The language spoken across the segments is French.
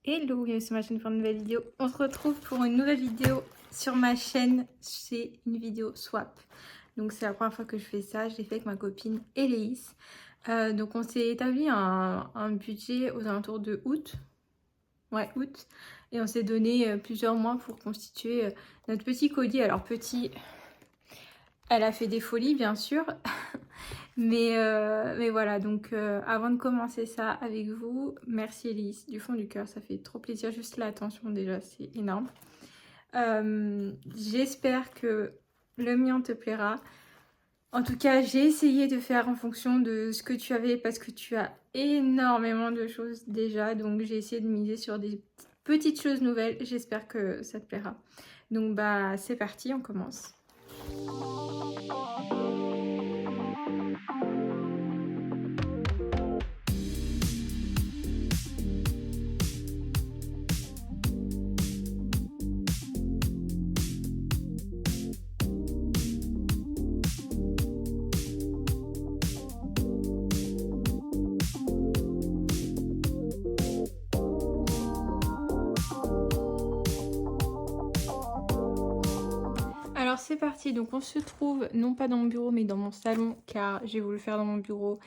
Hello, bienvenue sur ma chaîne pour une nouvelle vidéo. On se retrouve pour une nouvelle vidéo sur ma chaîne. C'est une vidéo swap. Donc c'est la première fois que je fais ça. Je l'ai fait avec ma copine Héléis. Donc on s'est établi un budget aux alentours de août. Ouais, août. Et on s'est donné plusieurs mois pour constituer notre petit colis. Alors petit, elle a fait des folies bien sûr. Mais voilà, donc avant de commencer ça avec vous, merci Elise, du fond du cœur, ça fait trop plaisir, juste l'attention déjà, c'est énorme. J'espère que le mien te plaira. En tout cas, j'ai essayé de faire en fonction de ce que tu avais parce que tu as énormément de choses déjà, donc j'ai essayé de miser sur des petites choses nouvelles, j'espère que ça te plaira. Donc bah c'est parti, on commence. Alors c'est parti, donc on se trouve non pas dans mon bureau mais dans mon salon car j'ai voulu faire dans mon bureau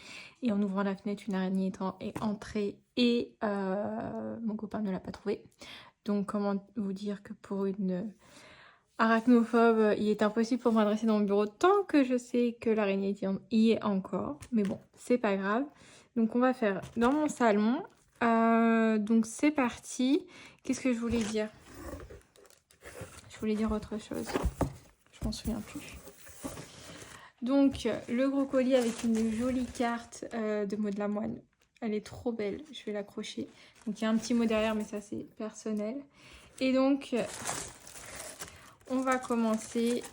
et en ouvrant la fenêtre une araignée est entrée et mon copain ne l'a pas trouvée. Donc comment vous dire que pour une arachnophobe il est impossible pour moi de rester dans mon bureau tant que je sais que l'araignée y est encore. Mais bon, c'est pas grave. Donc on va faire dans mon salon. Donc c'est parti. Qu'est-ce que je voulais dire? Je voulais dire autre chose. Je m'en souviens plus. Donc, le gros colis avec une jolie carte de Maud Lamoine. Elle est trop belle, je vais l'accrocher. Donc, il y a un petit mot derrière, mais ça, c'est personnel. Et donc, on va commencer.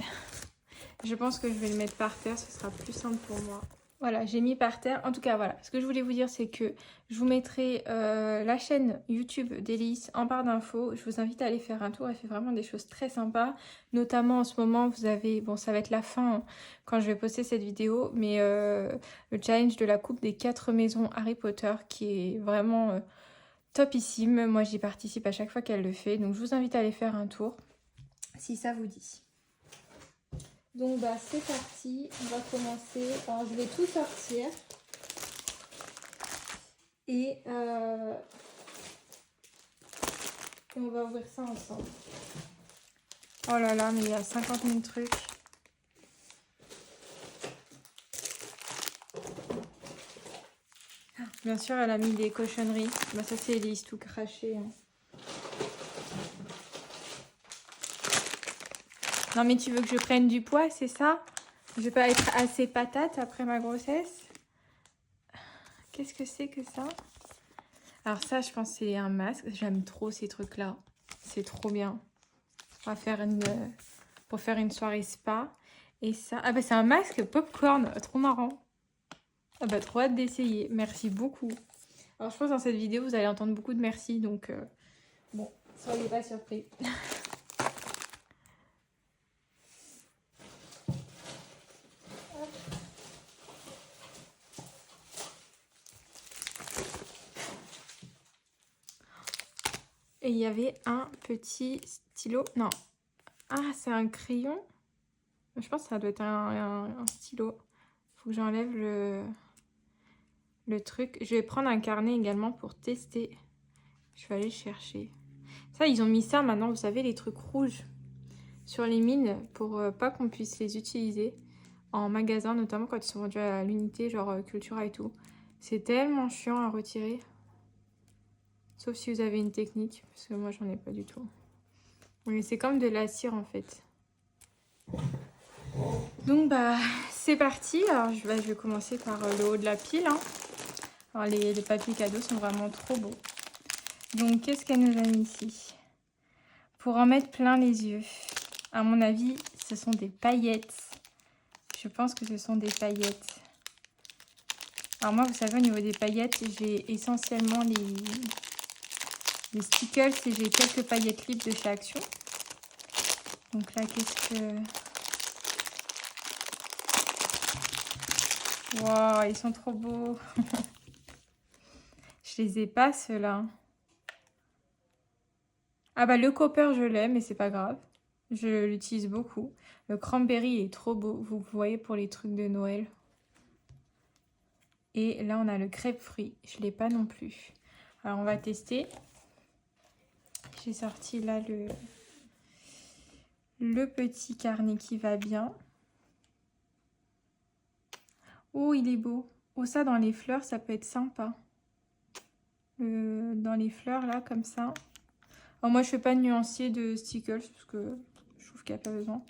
Je pense que je vais le mettre par terre, ce sera plus simple pour moi. Voilà, j'ai mis par terre. En tout cas, voilà. Ce que je voulais vous dire, c'est que je vous mettrai la chaîne YouTube d'Héléis en barre d'infos. Je vous invite à aller faire un tour. Elle fait vraiment des choses très sympas. Notamment, en ce moment, vous avez... Bon, ça va être la fin hein, quand je vais poster cette vidéo. Mais le challenge de la coupe des 4 maisons Harry Potter qui est vraiment topissime. Moi, j'y participe à chaque fois qu'elle le fait. Donc, je vous invite à aller faire un tour si ça vous dit. Donc bah c'est parti, on va commencer. Alors je vais tout sortir. Et on va ouvrir ça ensemble. Oh là là, mais il y a 50 000 trucs. Bien sûr, elle a mis des cochonneries. Bah ça c'est Élise, tout craché. Hein. Non mais tu veux que je prenne du poids, c'est ça? Je vais pas être assez patate après ma grossesse? Qu'est-ce que c'est que ça? Alors ça, je pense que c'est un masque. J'aime trop ces trucs-là. C'est trop bien. On va faire pour faire une soirée spa. Et ça... Ah bah c'est un masque popcorn. Trop marrant. Ah bah trop hâte d'essayer. Merci beaucoup. Alors je pense que dans cette vidéo, vous allez entendre beaucoup de merci. Donc bon, soyez pas surpris. Et il y avait un petit stylo. Non. Ah, c'est un crayon. Je pense que ça doit être un stylo. Faut que j'enlève le truc. Je vais prendre un carnet également pour tester. Je vais aller le chercher. Ça, ils ont mis ça maintenant, vous savez, les trucs rouges sur les mines pour pas qu'on puisse les utiliser en magasin, notamment quand ils sont vendus à l'unité, genre Cultura et tout. C'est tellement chiant à retirer. Sauf si vous avez une technique, parce que moi, j'en ai pas du tout. Mais c'est comme de la cire, en fait. Donc, bah, c'est parti. Alors, je vais commencer par le haut de la pile. Hein. Alors, les papiers cadeaux sont vraiment trop beaux. Donc, qu'est-ce qu'elle nous a mis ici? Pour en mettre plein les yeux. À mon avis, ce sont des paillettes. Je pense que ce sont des paillettes. Alors moi, vous savez, au niveau des paillettes, j'ai essentiellement les stickers et j'ai quelques paillettes libres de chez Action. Donc là, qu'est-ce que... Waouh, ils sont trop beaux. Je les ai pas, ceux-là. Ah bah le copper je l'ai, mais c'est pas grave. Je l'utilise beaucoup. Le cranberry est trop beau, vous voyez, pour les trucs de Noël. Et là on a le crêpe fruit, je l'ai pas non plus. Alors on va tester. J'ai sorti là le petit carnet qui va bien. Oh il est beau. Oh ça dans les fleurs ça peut être sympa. Dans les fleurs là comme ça. Alors moi je fais pas de nuancier de stickers parce que je trouve qu'il n'y a pas besoin.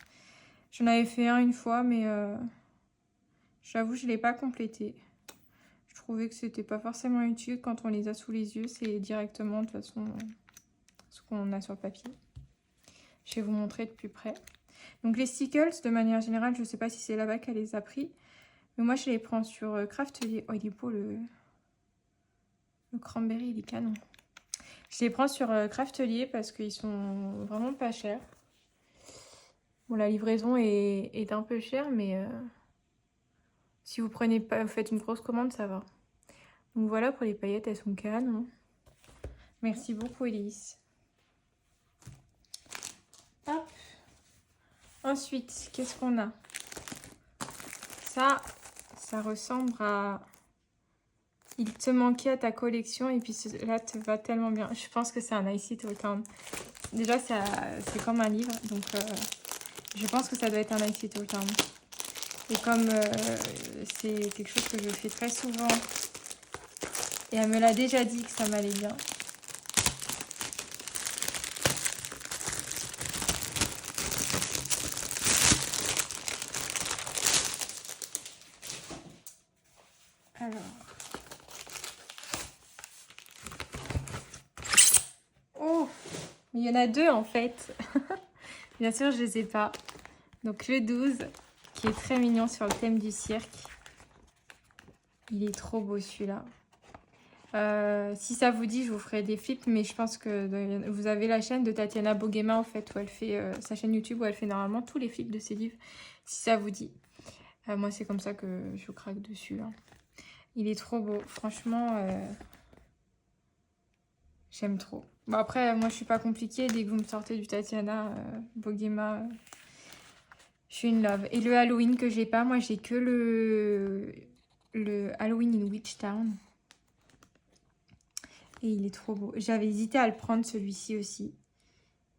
J'en avais fait un une fois mais j'avoue je ne l'ai pas complété. Je trouvais que c'était pas forcément utile quand on les a sous les yeux. C'est directement de toute façon ce qu'on a sur le papier. Je vais vous montrer de plus près. Donc les stickers de manière générale, je ne sais pas si c'est là-bas qu'elle les a pris. Mais moi je les prends sur Craftelier. Oh il est beau le cranberry, il est canon. Je les prends sur Craftelier parce qu'ils sont vraiment pas chers. Bon, la livraison est un peu chère, mais si vous prenez pas, vous faites une grosse commande, ça va. Donc voilà pour les paillettes, elles sont canon. Merci beaucoup, Elise. Hop. Ensuite, qu'est-ce qu'on a? Ça ressemble à... Il te manquait à ta collection et puis là, te va tellement bien. Je pense que c'est un I See It All Town. Déjà, c'est comme un livre, donc je pense que ça doit être un I See It All Town. Et comme c'est quelque chose que je fais très souvent, et elle me l'a déjà dit que ça m'allait bien. Alors. Oh, il y en a deux en fait. Bien sûr, je les ai pas. Donc le 12, qui est très mignon sur le thème du cirque. Il est trop beau celui-là. Si ça vous dit, je vous ferai des flips, mais je pense que vous avez la chaîne de Tatiana Boguema en fait, où elle fait sa chaîne YouTube, où elle fait normalement tous les flips de ses livres, si ça vous dit. Moi, c'est comme ça que je craque dessus. Hein. Il est trop beau, franchement, j'aime trop. Bon après, moi, je suis pas compliquée, dès que vous me sortez du Tatiana Boguema, je suis in love. Et le Halloween que j'ai pas, moi, j'ai que le Halloween in Witchtown. Et il est trop beau. J'avais hésité à le prendre celui-ci aussi.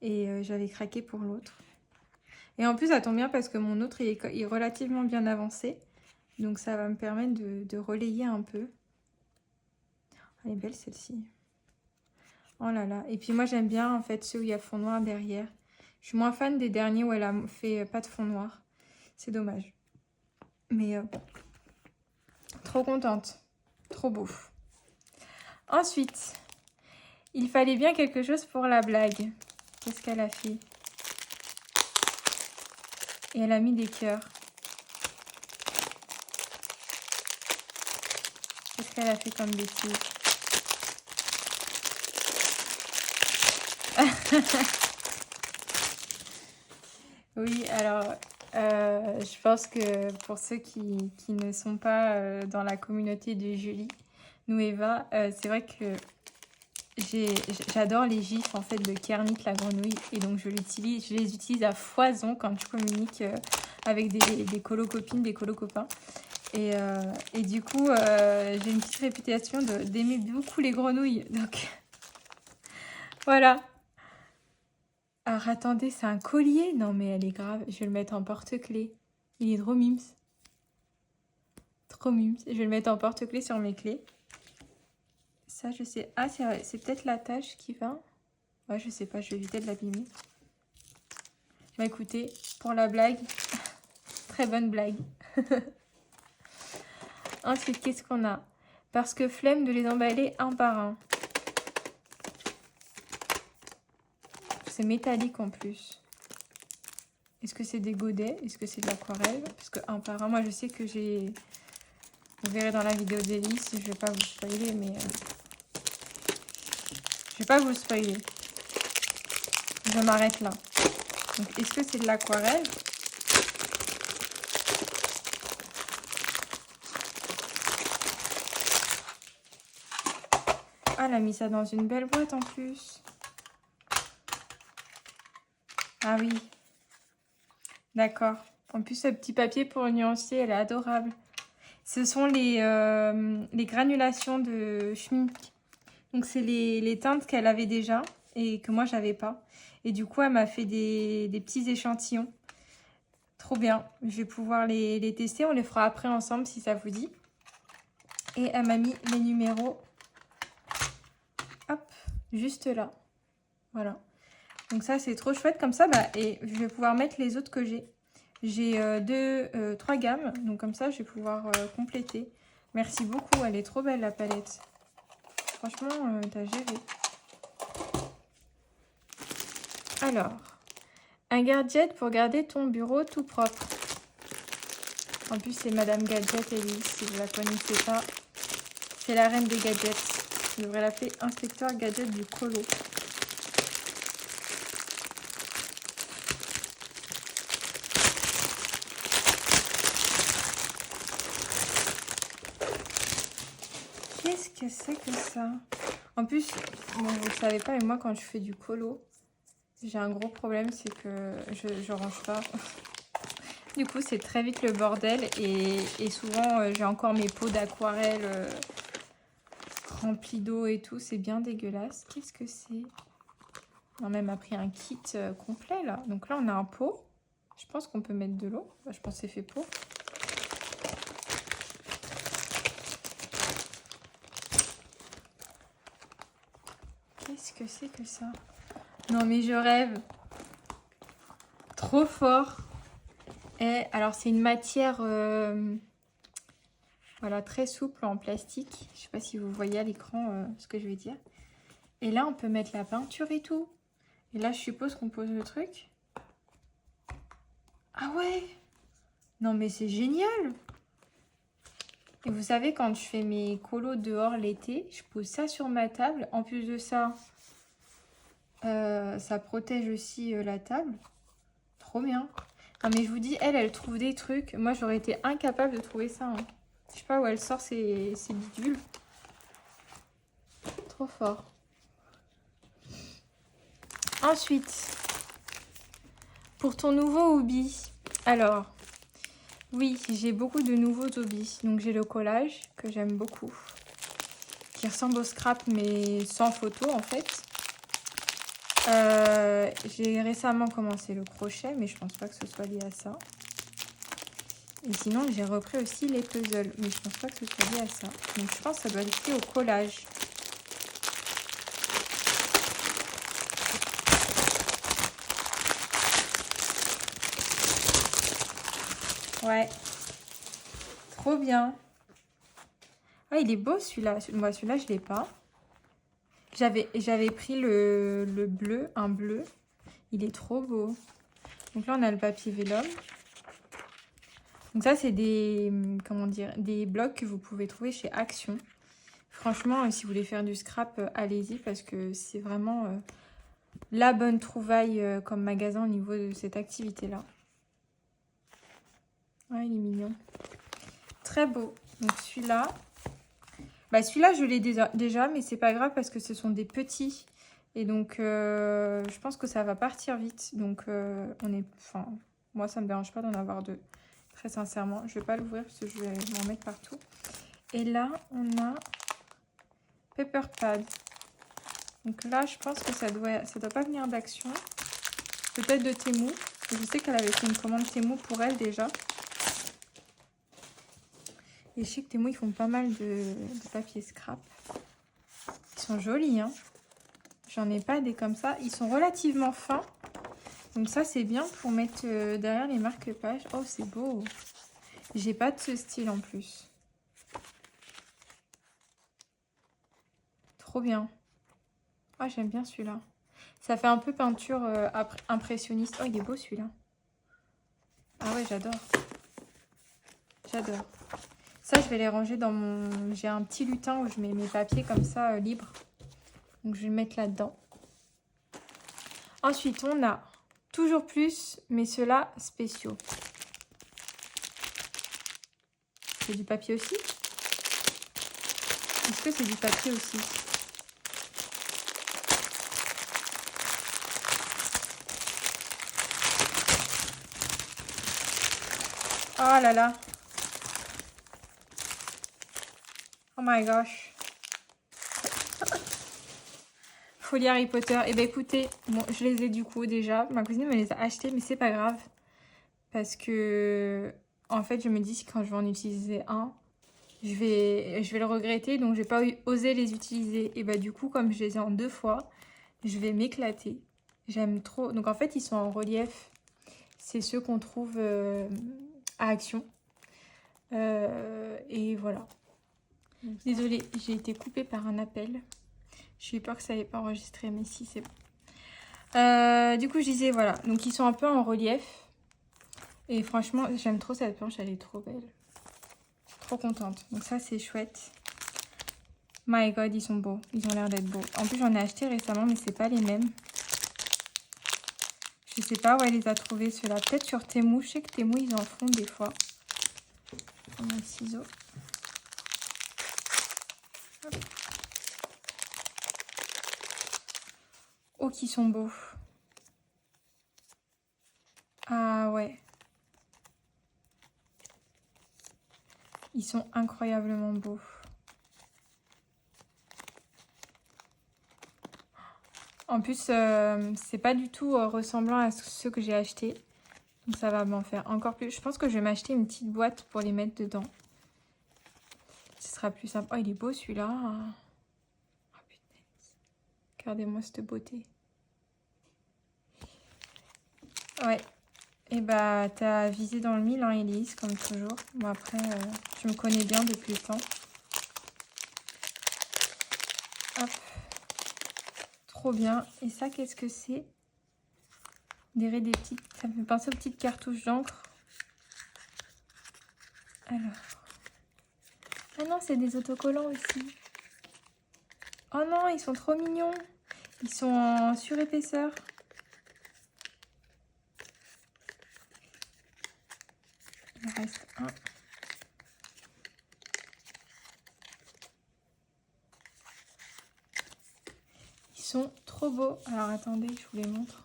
Et j'avais craqué pour l'autre. Et en plus, ça tombe bien parce que mon autre est relativement bien avancé. Donc ça va me permettre de relayer un peu. Elle est belle celle-ci. Oh là là. Et puis moi, j'aime bien en fait ceux où il y a fond noir derrière. Je suis moins fan des derniers où elle a fait pas de fond noir. C'est dommage. Mais bon. Trop contente. Trop beau. Ensuite, il fallait bien quelque chose pour la blague. Qu'est-ce qu'elle a fait? Et elle a mis des cœurs. Qu'est-ce qu'elle a fait comme bêtise? Oui, alors, je pense que pour ceux qui ne sont pas dans la communauté de Julie, nous Eva, c'est vrai que j'adore les gifs en fait de Kermit la grenouille et donc je les utilise à foison quand je communique avec des colo-copines, des colo-copains. Et du coup, j'ai une petite réputation d'aimer beaucoup les grenouilles. Donc, voilà. Alors, attendez, c'est un collier? Non, mais elle est grave. Je vais le mettre en porte-clés. Il est trop mimes. Trop mimes. Je vais le mettre en porte-clés sur mes clés. Ça, je sais. Ah, c'est peut-être la tache qui va. Ouais, je sais pas. Je vais éviter de l'abîmer. Bah, écoutez, pour la blague, très bonne blague. Ensuite, qu'est-ce qu'on a? Parce que flemme de les emballer un par un. C'est métallique en plus. Est-ce que c'est des godets? Est-ce que c'est de l'aquarelle? Parce que un par un, moi je sais que j'ai... Vous verrez dans la vidéo d'Élise, je vais pas vous spoiler, mais... Je vais pas vous spoiler. Je m'arrête là. Donc, est-ce que c'est de l'aquarelle? Ah, elle a mis ça dans une belle boîte en plus. Ah oui, d'accord. En plus, ce petit papier pour le nuancier, elle est adorable. Ce sont les granulations de Schmincke. Donc, c'est les teintes qu'elle avait déjà et que moi, j'avais pas. Et du coup, elle m'a fait des petits échantillons. Trop bien. Je vais pouvoir les tester. On les fera après ensemble si ça vous dit. Et elle m'a mis les numéros. Hop, juste là. Voilà. Donc ça, c'est trop chouette comme ça. Bah, et je vais pouvoir mettre les autres que j'ai. J'ai 3 gammes. Donc comme ça, je vais pouvoir compléter. Merci beaucoup. Elle est trop belle, la palette. Franchement, t'as géré. Alors, un gadget pour garder ton bureau tout propre. En plus, c'est Madame Gadget, Elise, si vous la connaissez pas. C'est la reine des gadgets. Je devrais l'appeler inspecteur gadget du colo. Qu'est-ce que c'est que ça? En plus, bon, vous ne savez pas, mais moi, quand je fais du colo, j'ai un gros problème, c'est que je range pas. Du coup, c'est très vite le bordel. Et souvent, j'ai encore mes pots d'aquarelle remplis d'eau et tout. C'est bien dégueulasse. Qu'est-ce que c'est? On a même pris un kit complet, là. Donc là, on a un pot. Je pense qu'on peut mettre de l'eau. Bah, je pense que c'est fait pour. Qu'est-ce que c'est que ça? Non, mais je rêve. Trop fort. Et alors, c'est une matière voilà, très souple en plastique. Je sais pas si vous voyez à l'écran ce que je vais dire. Et là, on peut mettre la peinture et tout. Et là, je suppose qu'on pose le truc. Ah ouais! Non, mais c'est génial! Et vous savez, quand je fais mes colos dehors l'été, je pose ça sur ma table. En plus de ça, ça protège aussi la table. Trop bien. Non, mais je vous dis, elle trouve des trucs. Moi, j'aurais été incapable de trouver ça. Hein. Je sais pas où elle sort ces bidules. Trop fort. Ensuite, pour ton nouveau hobby. Alors, oui, j'ai beaucoup de nouveaux hobbies. Donc, j'ai le collage, que j'aime beaucoup. Qui ressemble au scrap, mais sans photo, en fait. J'ai récemment commencé le crochet, mais je pense pas que ce soit lié à ça. Et sinon, j'ai repris aussi les puzzles, mais je pense pas que ce soit lié à ça. Donc, je pense que ça doit être lié au collage. Ouais. Trop bien. Ah, il est beau celui-là. Moi, celui-là, je l'ai pas. J'avais pris le bleu, un bleu. Il est trop beau. Donc là, on a le papier vélum. Donc ça, c'est des, comment dire, des blocs que vous pouvez trouver chez Action. Franchement, si vous voulez faire du scrap, allez-y parce que c'est vraiment la bonne trouvaille comme magasin au niveau de cette activité-là. Ouais, il est mignon. Très beau. Donc celui-là, bah celui-là, je l'ai déjà, mais c'est pas grave parce que ce sont des petits. Et donc, je pense que ça va partir vite. Donc, moi, ça me dérange pas d'en avoir deux. Très sincèrement, je vais pas l'ouvrir parce que je vais m'en mettre partout. Et là, on a Paper Pad. Donc là, je pense que ça doit pas venir d'Action. Peut-être de Temu. Je sais qu'elle avait fait une commande Temu pour elle déjà. Et je sais que Temu, ils font pas mal de papier scrap. Ils sont jolis, hein. J'en ai pas des comme ça. Ils sont relativement fins. Donc ça, c'est bien pour mettre derrière les marque-pages. Oh, c'est beau. J'ai pas de ce style en plus. Trop bien. Ah, j'aime bien celui-là. Ça fait un peu peinture impressionniste. Oh, il est beau celui-là. Ah ouais, j'adore. J'adore. Ça, je vais les ranger dans mon... J'ai un petit lutin où je mets mes papiers comme ça, libres. Donc, je vais le mettre là-dedans. Ensuite, on a toujours plus, mais ceux-là, spéciaux. C'est du papier aussi? Est-ce que c'est du papier aussi? Oh là là. Oh my gosh. Folie Harry Potter. Eh bien écoutez, bon, je les ai du coup déjà. Ma cousine me les a achetés, mais c'est pas grave. Parce que, en fait, je me dis que quand je vais en utiliser un, je vais le regretter. Donc, je vais pas oser les utiliser. Et bah du coup, comme je les ai en 2 fois, je vais m'éclater. J'aime trop. Donc, en fait, ils sont en relief. C'est ceux qu'on trouve à Action. Et voilà. Désolée, j'ai été coupée par un appel. J'ai eu peur que ça n'ait pas enregistré, mais si, c'est bon. Du coup, je disais, voilà. Donc, ils sont un peu en relief. Et franchement, j'aime trop cette planche, elle est trop belle. Trop contente. Donc ça, c'est chouette. My God, ils sont beaux. Ils ont l'air d'être beaux. En plus, j'en ai acheté récemment, mais c'est pas les mêmes. Je sais pas où elle les a trouvés, ceux-là. Peut-être sur Temu. Je sais que Temu, ils en font des fois. On a le ciseau. Hop. Oh, qui sont beaux. Ah ouais. Ils sont incroyablement beaux. En plus, c'est pas du tout ressemblant à ceux que j'ai achetés. Donc ça va m'en faire encore plus. Je pense que je vais m'acheter une petite boîte pour les mettre dedans. Ce sera plus simple. Oh, il est beau celui-là. Oh putain. Regardez-moi cette beauté. Ouais. Et bah, t'as visé dans le mille, hein, Elise, comme toujours. Bon, après, je me connais bien depuis le temps. Hop. Trop bien. Et ça, qu'est-ce que c'est? On dirait des petites... Ça me fait penser aux petites cartouches d'encre. Alors... Ah non, c'est des autocollants aussi. Oh non, ils sont trop mignons. Ils sont en surépaisseur. Il en reste un. Ils sont trop beaux. Alors attendez, je vous les montre.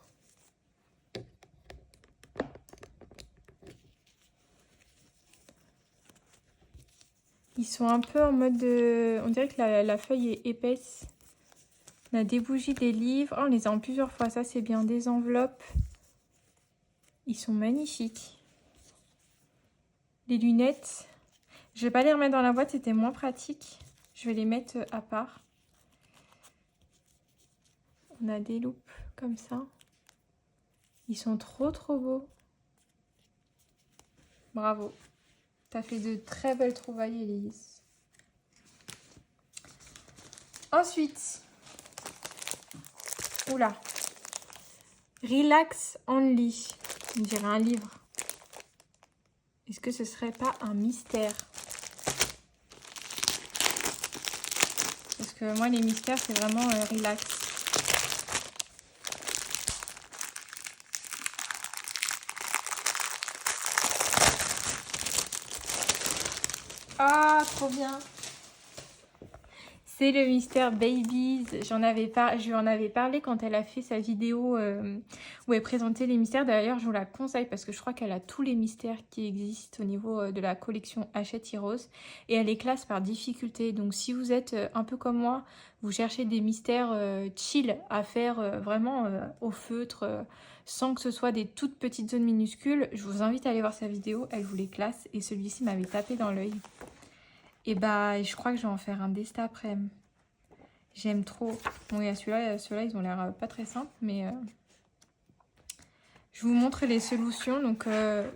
Ils sont un peu en mode de... On dirait que la feuille est épaisse. On a des bougies, des livres. Oh, on les a en plusieurs fois, ça c'est bien. Des enveloppes. Ils sont magnifiques. Les lunettes. Je vais pas les remettre dans la boîte, c'était moins pratique. Je vais les mettre à part. On a des loupes comme ça. Ils sont trop trop beaux. Bravo. T'as fait de très belles trouvailles, Elise. Ensuite. Oula. Relax Only. On dirait un livre. Est-ce que ce serait pas un mystère? Parce que moi, les mystères, c'est vraiment relax. Ah, trop bien. C'est le mystère Babies. Je lui en avais parlé quand elle a fait sa vidéo où elle présentait les mystères. D'ailleurs, je vous la conseille parce que je crois qu'elle a tous les mystères qui existent au niveau de la collection Hachette Heroes. Et elle les classe par difficulté. Donc si vous êtes un peu comme moi, vous cherchez des mystères chill à faire vraiment au feutre, sans que ce soit des toutes petites zones minuscules, je vous invite à aller voir sa vidéo. Elle vous les classe et celui-ci m'avait tapé dans l'œil. Et bah, je crois que je vais en faire un destin après. J'aime trop. Bon, il y a ceux-là, ils ont l'air pas très simples, mais je vous montre les solutions. Donc,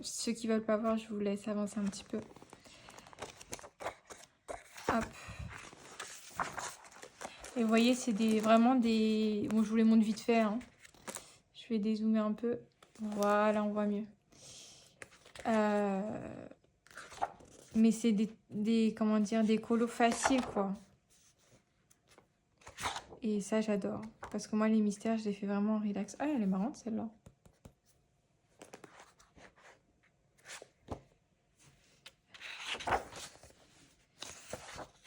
ceux qui veulent pas voir, je vous laisse avancer un petit peu. Hop. Et vous voyez, c'est vraiment des... Bon, je vous les montre vite fait, hein. Je vais dézoomer un peu. Voilà, on voit mieux. Mais c'est comment dire, des colos faciles, quoi. Et ça, j'adore. Parce que moi, les mystères, je les fais vraiment en relax. Ah, elle est marrante, celle-là.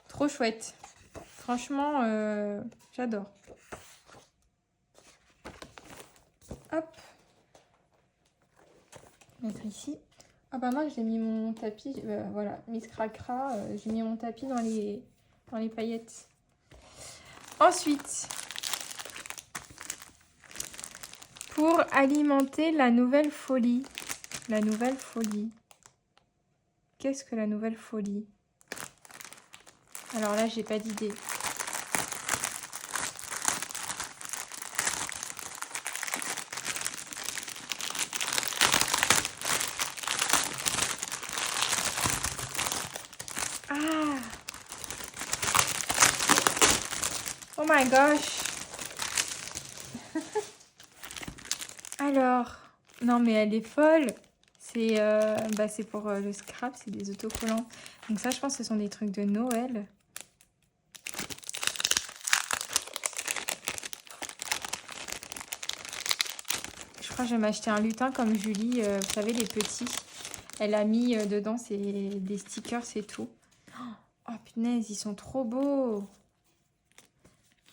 Trop chouette. Franchement, j'adore. Hop. Mettre ici. Ah bah moi j'ai mis mon tapis, voilà, Miss Cracra, j'ai mis mon tapis dans les paillettes. Ensuite, pour alimenter la nouvelle folie. La nouvelle folie. Qu'est-ce que la nouvelle folie? Alors là, j'ai pas d'idée. Ah! Oh my gosh! Alors, non mais elle est folle! C'est pour le scrap, c'est des autocollants. Donc ça, je pense que ce sont des trucs de Noël. Je crois que je vais m'acheter un lutin comme Julie, vous savez, les petits. Elle a mis dedans des stickers et tout. Oh punaise, ils sont trop beaux!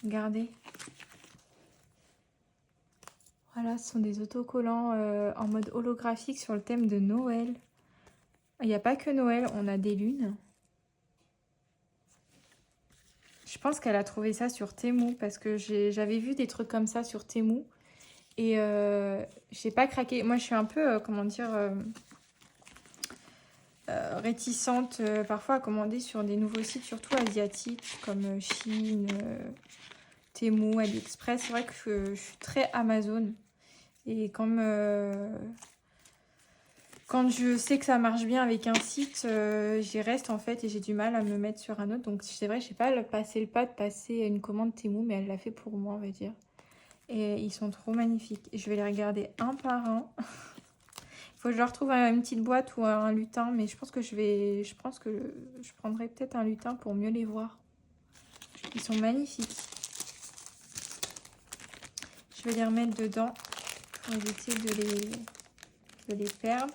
Regardez. Voilà, ce sont des autocollants en mode holographique sur le thème de Noël. Il n'y a pas que Noël, on a des lunes. Je pense qu'elle a trouvé ça sur Temu parce que j'avais vu des trucs comme ça sur Temu. Et j'ai pas craqué. Moi, je suis un peu, comment dire, réticente parfois à commander sur des nouveaux sites, surtout asiatiques, comme Chine, Temu, AliExpress. C'est vrai que je suis très Amazon. Et quand je sais que ça marche bien avec un site, j'y reste en fait et j'ai du mal à me mettre sur un autre. Donc c'est vrai, je sais pas passer le pas de passer une commande Temu, mais elle l'a fait pour moi, on va dire. Et ils sont trop magnifiques. Je vais les regarder un par un. Il faut que je leur trouve une petite boîte ou un lutin, mais je pense que je prendrai peut-être un lutin pour mieux les voir. Ils sont magnifiques. Je vais les remettre dedans pour éviter de les perdre.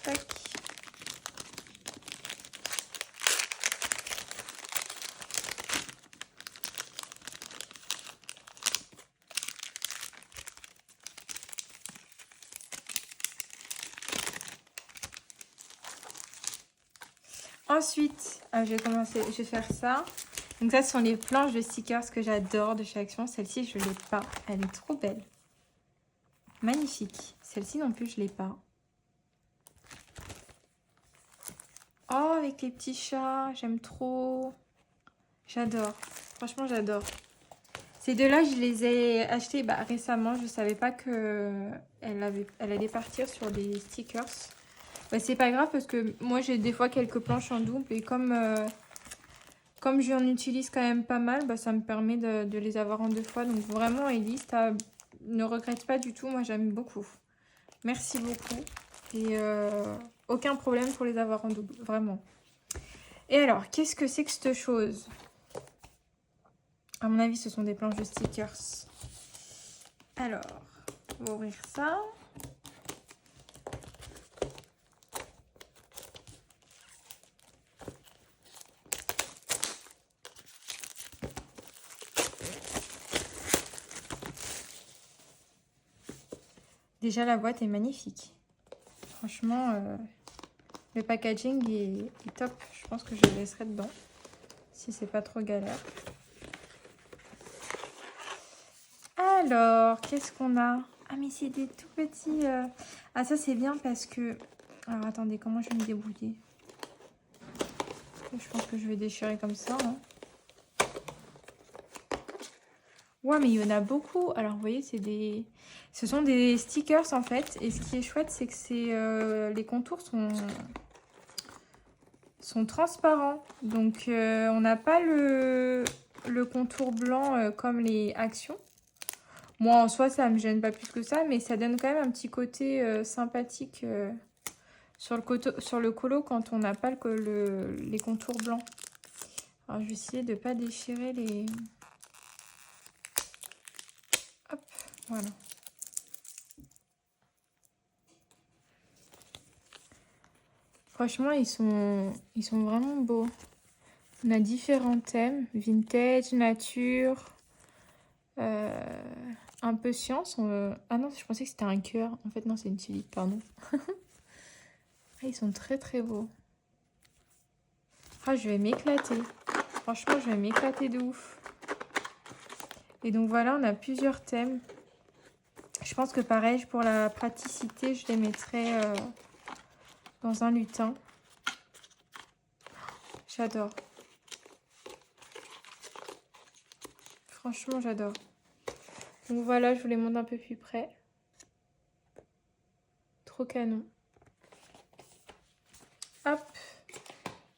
Tac. Ensuite, je vais faire ça. Donc ça, ce sont les planches de stickers que j'adore de chez Action. Celle-ci, je ne l'ai pas. Elle est trop belle. Magnifique. Celle-ci non plus, je ne l'ai pas. Oh, avec les petits chats, j'aime trop. J'adore. Franchement, j'adore. Ces deux-là, je les ai achetés récemment. Je ne savais pas qu'elle allait partir sur des stickers. Bah, c'est pas grave parce que moi, j'ai des fois quelques planches en double. Et comme j'en utilise quand même pas mal, bah, ça me permet de les avoir en 2 fois. Donc vraiment, Elise, ne regrette pas du tout. Moi, j'aime beaucoup. Merci beaucoup. Et aucun problème pour les avoir en double, vraiment. Et alors, qu'est-ce que c'est que cette chose? À mon avis, ce sont des planches de stickers. Alors, on va ouvrir ça. Déjà, la boîte est magnifique. Franchement, le packaging est top. Je pense que je le laisserai dedans, si c'est pas trop galère. Alors, qu'est-ce qu'on a? Ah, mais c'est des tout petits... Ah, ça, c'est bien parce que... Alors, attendez, comment je vais me débrouiller? Je pense que je vais déchirer comme ça. Hein. Ouais, mais il y en a beaucoup. Alors, vous voyez, ce sont des stickers, en fait. Et ce qui est chouette, c'est que les contours sont transparents. Donc, on n'a pas le contour blanc comme les actions. Moi, en soi, ça me gêne pas plus que ça. Mais ça donne quand même un petit côté sympathique sur le colo quand on n'a pas les contours blancs. Alors, je vais essayer de ne pas déchirer les... Hop, voilà. Franchement, ils sont vraiment beaux. On a différents thèmes. Vintage, nature, un peu science. Ah non, je pensais que c'était un cœur. En fait, non, c'est une tulipe, pardon. Ah, ils sont très très beaux. Ah, je vais m'éclater. Franchement, je vais m'éclater de ouf. Et donc voilà, on a plusieurs thèmes. Je pense que pareil, pour la praticité, je les mettrai dans un lutin. J'adore. Franchement, j'adore. Donc voilà, je vous les montre un peu plus près. Trop canon. Hop.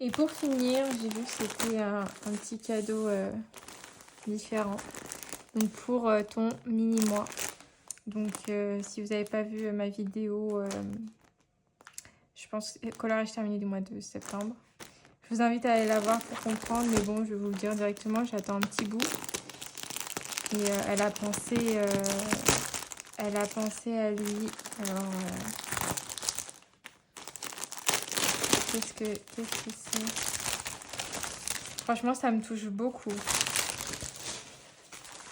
Et pour finir, j'ai vu que c'était un petit cadeau différent. Donc pour ton mini-mois. Donc si vous n'avez pas vu ma vidéo, je pense que coloriage terminé du mois de septembre. Je vous invite à aller la voir pour comprendre, mais bon, je vais vous le dire directement, j'attends un petit bout. Et elle a pensé à lui. Alors, qu'est-ce que c'est? Franchement, ça me touche beaucoup.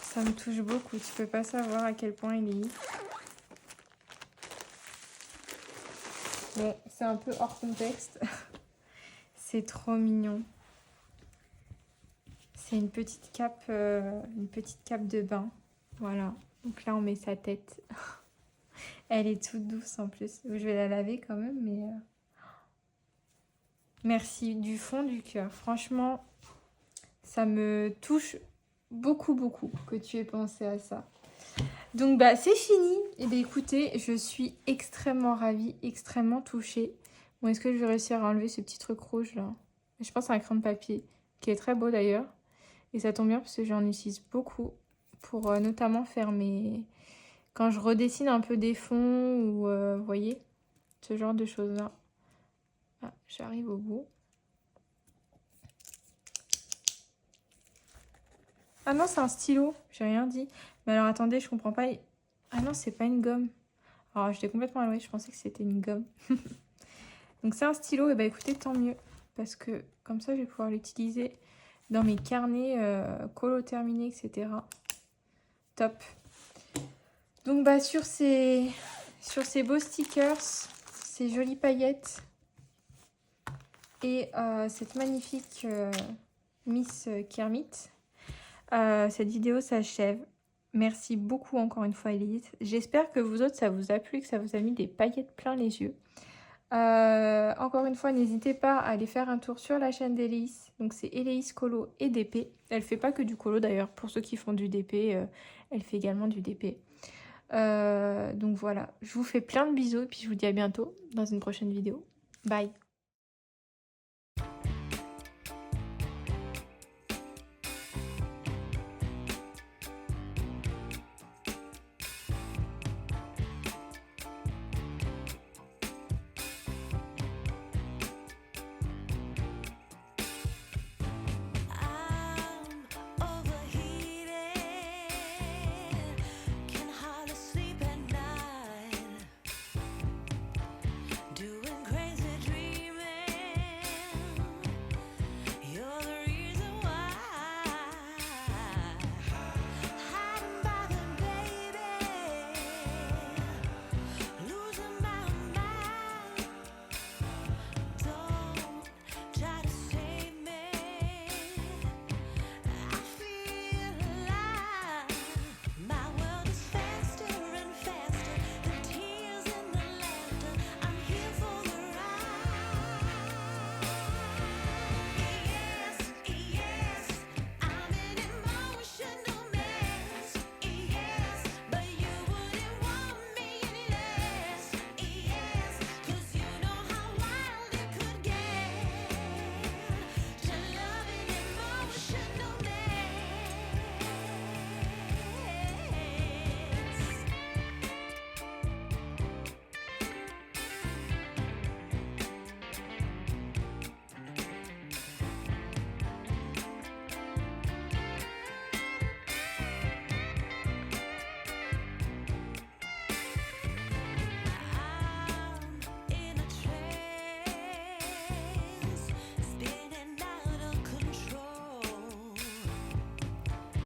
Ça me touche beaucoup. Tu peux pas savoir à quel point il est. Bon, c'est un peu hors contexte. C'est trop mignon. C'est une petite cape de bain. Voilà. Donc là, on met sa tête. Elle est toute douce en plus. Je vais la laver quand même, mais... Merci du fond du cœur. Franchement, ça me touche beaucoup, beaucoup que tu aies pensé à ça. Donc, bah, c'est fini. Et bien, écoutez, je suis extrêmement ravie, extrêmement touchée. Bon, est-ce que je vais réussir à enlever ce petit truc rouge, là? Je pense à un crayon de papier, qui est très beau d'ailleurs. Et ça tombe bien parce que j'en utilise beaucoup pour notamment faire mes... Quand je redessine un peu des fonds ou, vous voyez, ce genre de choses-là. Ah, j'arrive au bout. Ah non, c'est un stylo. J'ai rien dit. Mais alors, attendez, je comprends pas. Ah non, c'est pas une gomme. Alors, j'étais complètement allouée. Je pensais que c'était une gomme. Donc, c'est un stylo. Et bah, écoutez, tant mieux. Parce que comme ça, je vais pouvoir l'utiliser dans mes carnets colo terminés, etc. Top. Donc, bah, sur ces beaux stickers, ces jolies paillettes et cette magnifique Miss Kermit, cette vidéo s'achève. Merci beaucoup encore une fois, Élise. J'espère que vous autres, ça vous a plu, que ça vous a mis des paillettes plein les yeux. Encore une fois, n'hésitez pas à aller faire un tour sur la chaîne d'Héléis. Donc c'est Héléis Colo et DP. Elle fait pas que du colo d'ailleurs. Pour ceux qui font du DP, elle fait également du DP. Donc voilà, je vous fais plein de bisous et puis je vous dis à bientôt dans une prochaine vidéo. Bye!